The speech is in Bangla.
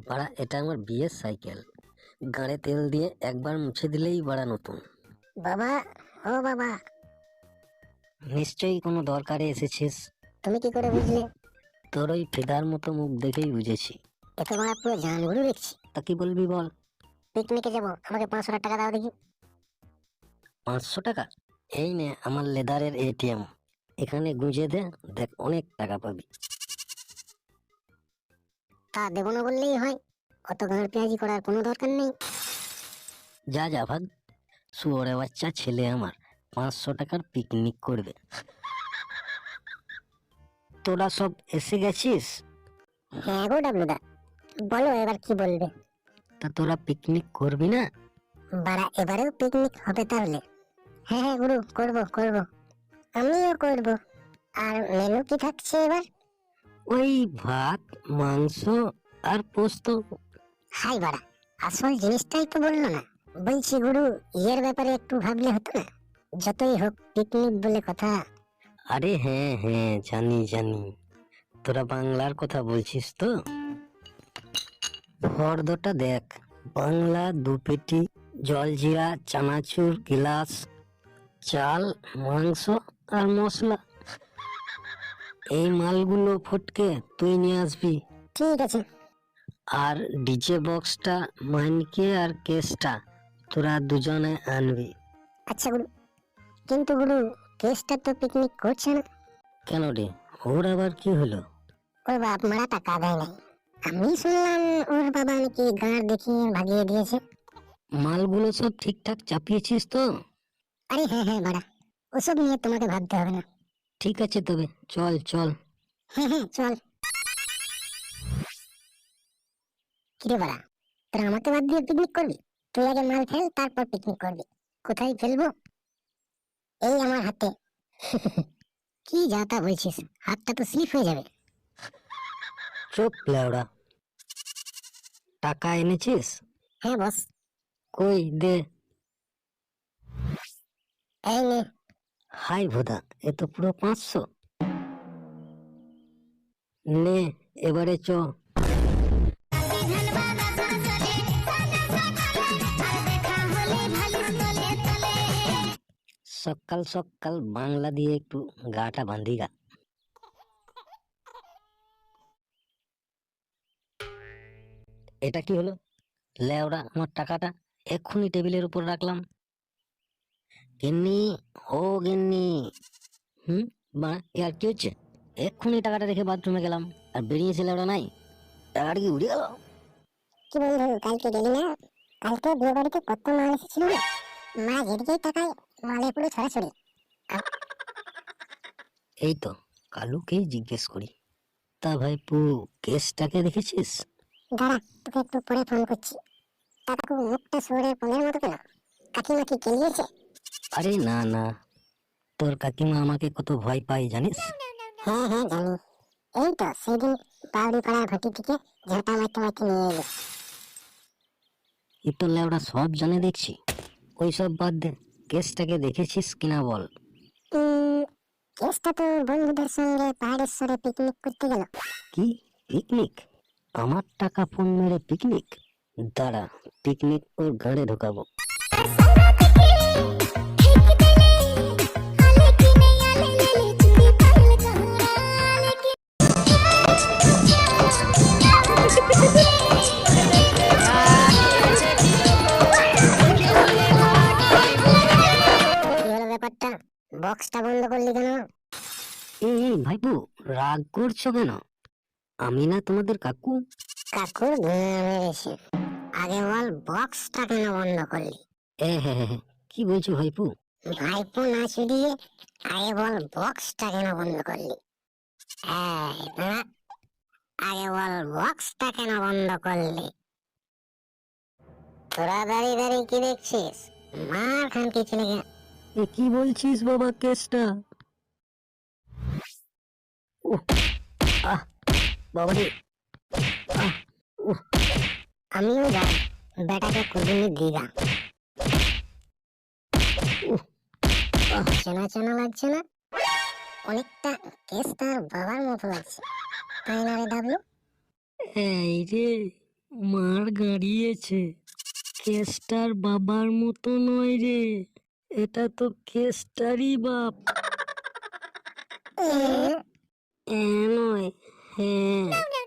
বাড়া, এটা আমার বিয়ের সাইকেল। গাড়ে তেল দিয়ে একবার মুছে দিলেই বাড়া নতুন। বাবা, ও বাবা, নিশ্চয়ই কোনো দরকারে এসেছিস। তুমি কি করে বুঝলে? তোর ওই ফেদার মতো মুখ দেখেই বুঝেছি। এ তো মারা পুরো জানগুলো দেখছি। তা কি বলবি বল। পিকনিকে যাবো, আমাকে 500 টাকা দাও দেখি। 500 টাকা? এই নে আমার লেদারের এটিএম, এখানে গুঁজে দে, দেখ অনেক টাকা পাবি। তা দেবো না বললেই হয়, অত গাঁড় পেঁয়াজি করার কোনো দরকার নেই। যা যা ভাগ, শুয়োরে বাচ্চা ছেলে আমার 500 টাকার পিকনিক করবে। তোরা সব এসে গেছিস? হ্যাঁ গো ডাবলুদা, বলো এবার কি বলবে? তা তোরা পিকনিক করবি না? বাড়া, এবারেও পিকনিক হবে তাহলে? হ্যাঁ হ্যাঁ গুরু, করবো করবো, আমিও করবো। আর মেনু কি থাকছে এবার? ওই ভাত, মাংস আর পোস্ত। হাই বাড়া, আসল জিনিসটাই তো বললো না। বলছি গুরু, ইয়ের ব্যাপারে একটু ভাবলে হতো না? যতই হোক পিকনিক বলে কথা। আরে হ্যাঁ হ্যাঁ, জানি জানি, তোরা বাংলার কথা বলছিস তো। ফর্দটা দেখ, বাংলা 2 পেটি, জলজিরা, চানাচুর গিলাস, চাল, মাংস আর মশলা। এই মালগুলো ফটকে তুই নিয়ে আসবি। ঠিক আছে। আর ডিজে বক্সটা, মাইনকে আর কেসটা তোরা দুজনে আনবি। আচ্ছা গুরু, কিন্তু গুরু, কেসটা তো পিকনিক করছে না। কেন রে, ওর আবার কি হলো? ওর বাপ মারা টাকা দেয় নাই। আমি শুনলাম ওর বাবা নাকি গাঁড় দেখিয়ে ভাগিয়ে দিয়েছে। মালগুলো সব ঠিকঠাক চাপিয়েছিস তো? আরে হ্যাঁ হ্যাঁ বাড়া, ওসব নিয়ে তোমাকে ভাবতে হবে না। ঠিক আছে তবে, চল চল। হ্যাঁ হ্যাঁ চল। কিরে বাড়া, তোরা আমাকে বাদ দিয়ে পিকনিক করবি? তুই আগে মাল ফেল, তারপর পিকনিক করবি। কোথায় ফেলবো? এই আমার হাতে। কি যা তা বলছিস, হাতটা তো স্লিপ হয়ে যাবে। চুপ লেওড়া। টাকা এনেছিস? হ্যাঁ বস। কই দে। এই নে। হাই ভোদা, এ তো পুরো 500। নে, এবারে চ। সকাল সকাল বাংলা দিয়ে একটু গাটা বাঁধি গা। এটা কি হলো? লেওড়া, আমার টাকাটা এক্ষুনি টেবিলের উপর রাখলাম। গিন্নি, ও গিন্নি। বা ইয়ার কি হচ্ছে? এক্ষুনি টাকাটা রেখে বাথরুমে গেলাম, আর বেরিয়েছে লেওড়া নাই। টাকাটা কি উড়ে গেল? কি বন্ধু, কালকে গেলি না? কালকে বিয়ে বাড়িতে কত মাল এসেছিল না? মা যেদিকেই তাকায় মালে পুরো ছড়াছড়ি। এই তো কালুকেই জিজ্ঞেস করি। তা ভাইপু, কেসটাকে দেখেছিস? দাঁড়া, তোকে একটু পরে ফোন করছি। তা কাকু, মুখটা শুয়োরের পনের মতো কেন? কাকিমা কি কেলিয়েছে? আরে না না, তোর কাকিমা আমাকে কত ভয় পাই জানিস? হ্যাঁ হ্যাঁ জানি। এই তো সেদিন বাউরি পাড়ার ভাটি থেকে ঝাঁটা মারতে মারতে নিয়ে এলো। এ তো লেওড়া সব জানে দেখছি। ওই সব বাদ দে, কেসটাকে দেখেছিস কিনা বল। কেসটা তো বন্ধুদের সঙ্গে পাহাড়েশ্বরে পিকনিক করতে গেল। কি পিকনিক? আমার টাকা ফোন মেরে পিকনিক? দাঁড়া, পিকনিক ওর গাড়ে ঢোকাবো। কি হলো ব্যাপারটা? বক্সটা বন্ধ করলি কেন? এই ভাইপু, রাগ করছো কেন? আমি না তোমাদের কাকু? কাকুর ঘুমিয়ে মেরেছে। আগে বল বক্সটা কেন বন্ধ করলি? হ্যাঁ, কি বলছো ভাইপু? ভাইপো না শুধিয়ে আগে বল বক্সটা কেন বন্ধ করলি? এই দাঁড়া, আগে বল বক্সটা কেন বন্ধ করলি? তোরা দাঁড়িয়ে দাঁড়িয়ে কি দেখছিস? মার খান কি ছেলেকে। এ কি বলছিস বাবা, কেসটা? উহ, আহ বাবা রে, আহ, উহ। আমিও যাই, বেটাকে কুদুমি দিগা। চেনা চেনা লাগছে না? অনেকটা কেস তার বাবার মতো লাগছে, তাই না রে ডাবলু? এই রে, মার গাড়িয়েছে। কেসটার বাবার মতো নয় রে, এটা তো কেসটারই বাপ। নয়,